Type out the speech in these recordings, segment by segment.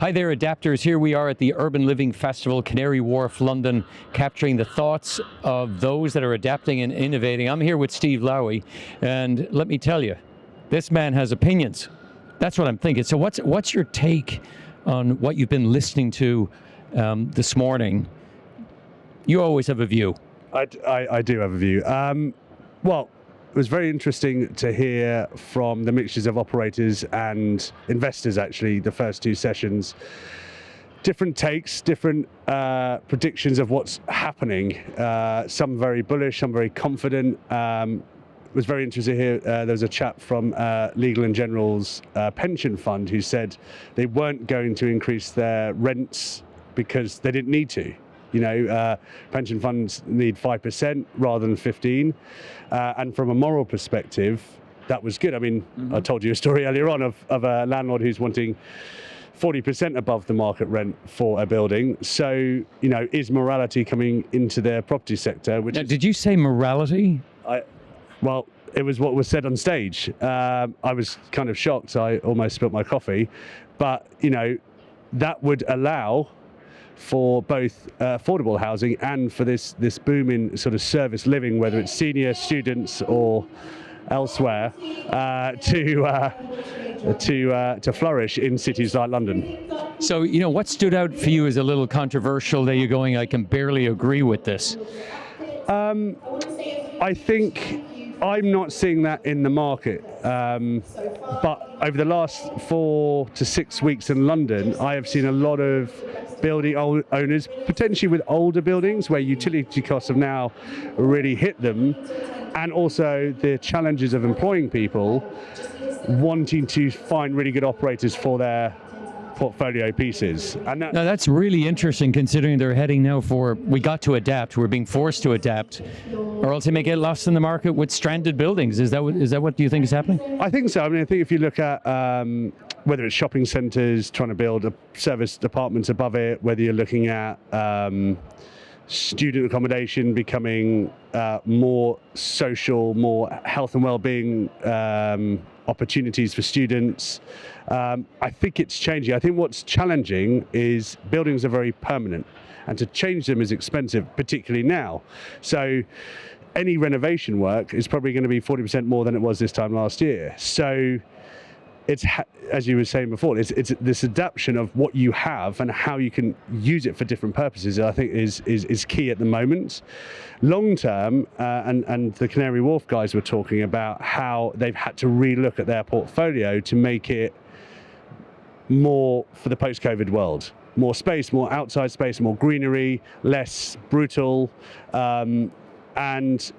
Hi there, adapters. Here we are at the Urban Living Festival, Canary Wharf, London, capturing the thoughts of those that are adapting and innovating. I'm here with Steve Lowy, and let me tell you, this man has opinions. That's what I'm thinking. So what's your take on what you've been listening to this morning? You always have a view. I do have a view. Well, it was very interesting to hear from the mixtures of operators and investors, actually, the first two sessions. Different takes, different predictions of what's happening. Some very bullish, some very confident. It was very interesting to hear there was a chap from Legal & General's pension fund who said they weren't going to increase their rents because they didn't need to. You know, pension funds need 5% rather than 15%. And from a moral perspective, that was good. I mean, I told you a story earlier on of a landlord who's wanting 40% above the market rent for a building. So, you know, is morality coming into their property sector? Now, did you say morality? Well, it was what was said on stage. I was kind of shocked. I almost spilt my coffee. But, you know, that would allow for both affordable housing and for this booming sort of service living, whether it's senior students or elsewhere, to flourish in cities like London. So, you know, what stood out for you as a little controversial that you're going, I can barely agree with this? I think I'm not seeing that in the market, but over the last 4 to 6 weeks in London, I have seen a lot of building owners, potentially with older buildings where utility costs have now really hit them, and also the challenges of employing people, wanting to find really good operators for their portfolio pieces. And now that's really interesting, considering they're heading now for, we got to adapt, we're being forced to adapt, or else they may get lost in the market with stranded buildings. Is that what do you think is happening? I think so. I mean, I think if you look at whether it's shopping centres trying to build a service apartments above it, whether you're looking at student accommodation becoming more social, more health and well-being opportunities for students. I think it's changing. I think what's challenging is buildings are very permanent, and to change them is expensive, particularly now. So any renovation work is probably going to be 40% more than it was this time last year. So it's, as you were saying before, it's this adaptation of what you have and how you can use it for different purposes, I think is key at the moment. Long term, and the Canary Wharf guys were talking about how they've had to relook at their portfolio to make it more for the post-COVID world. More space, more outside space, more greenery, less brutal. And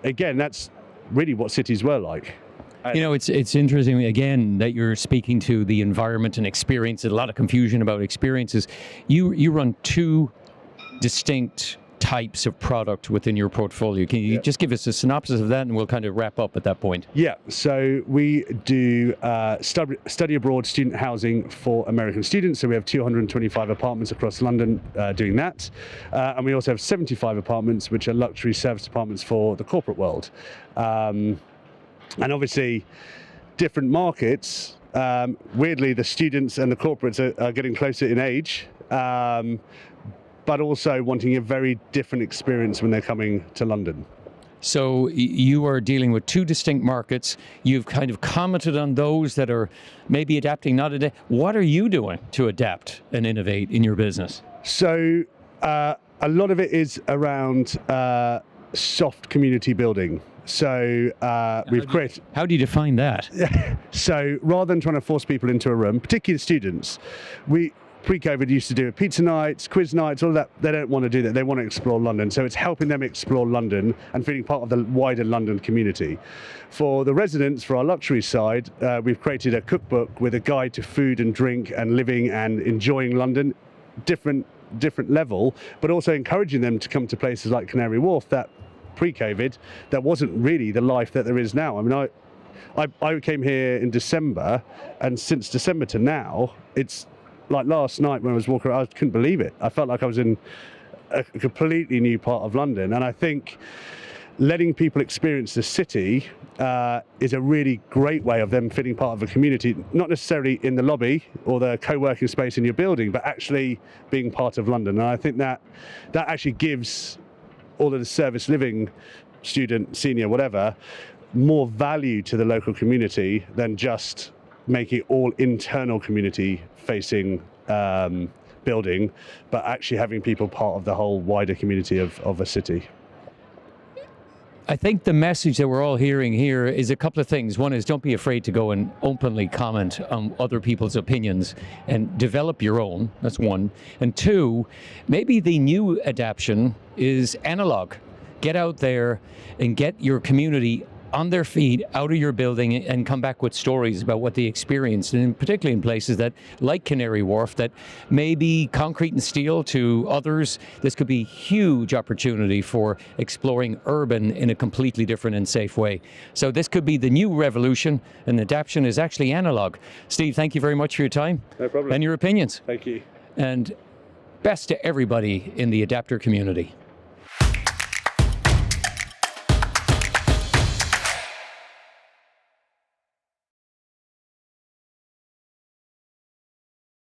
again, that's really what cities were like. You know, it's interesting, again, that you're speaking to the environment and experiences, a lot of confusion about experiences. You run two distinct types of product within your portfolio. Can you just give us a synopsis of that, and we'll kind of wrap up at that point? Yeah, so we do study abroad student housing for American students. So we have 225 apartments across London doing that. And we also have 75 apartments, which are luxury service apartments for the corporate world. And obviously, different markets, weirdly, the students and the corporates are getting closer in age, but also wanting a very different experience when they're coming to London. So you are dealing with two distinct markets. You've kind of commented on those that are maybe adapting, not adapt. What are you doing to adapt and innovate in your business? So a lot of it is around soft community building. So we've created... How do you define that? So rather than trying to force people into a room, particularly students, we pre-COVID used to do pizza nights, quiz nights, all of that. They don't want to do that. They want to explore London. So it's helping them explore London and feeling part of the wider London community. For the residents, for our luxury side, we've created a cookbook with a guide to food and drink and living and enjoying London, different level, but also encouraging them to come to places like Canary Wharf that pre-COVID, that wasn't really the life that there is now. I mean, I came here in December, and since December to now, it's like last night when I was walking around, I couldn't believe it. I felt like I was in a completely new part of London. And I think letting people experience the city is a really great way of them feeling part of a community, not necessarily in the lobby or the co-working space in your building, but actually being part of London. And I think that actually gives all of the service living, student, senior, whatever, more value to the local community than just making it all internal community facing building, but actually having people part of the whole wider community of a city. I think the message that we're all hearing here is a couple of things. One is, don't be afraid to go and openly comment on other people's opinions and develop your own. That's one. And two, maybe the new adaptation is analog. Get out there and get your community on their feet, out of your building, and come back with stories about what they experienced, and particularly in places that, like Canary Wharf, that may be concrete and steel to others. This could be huge opportunity for exploring urban in a completely different and safe way. So this could be the new revolution, and adaptation is actually analog. Steve, thank you very much for your time. No problem. And your opinions. Thank you. And best to everybody in the adapter community.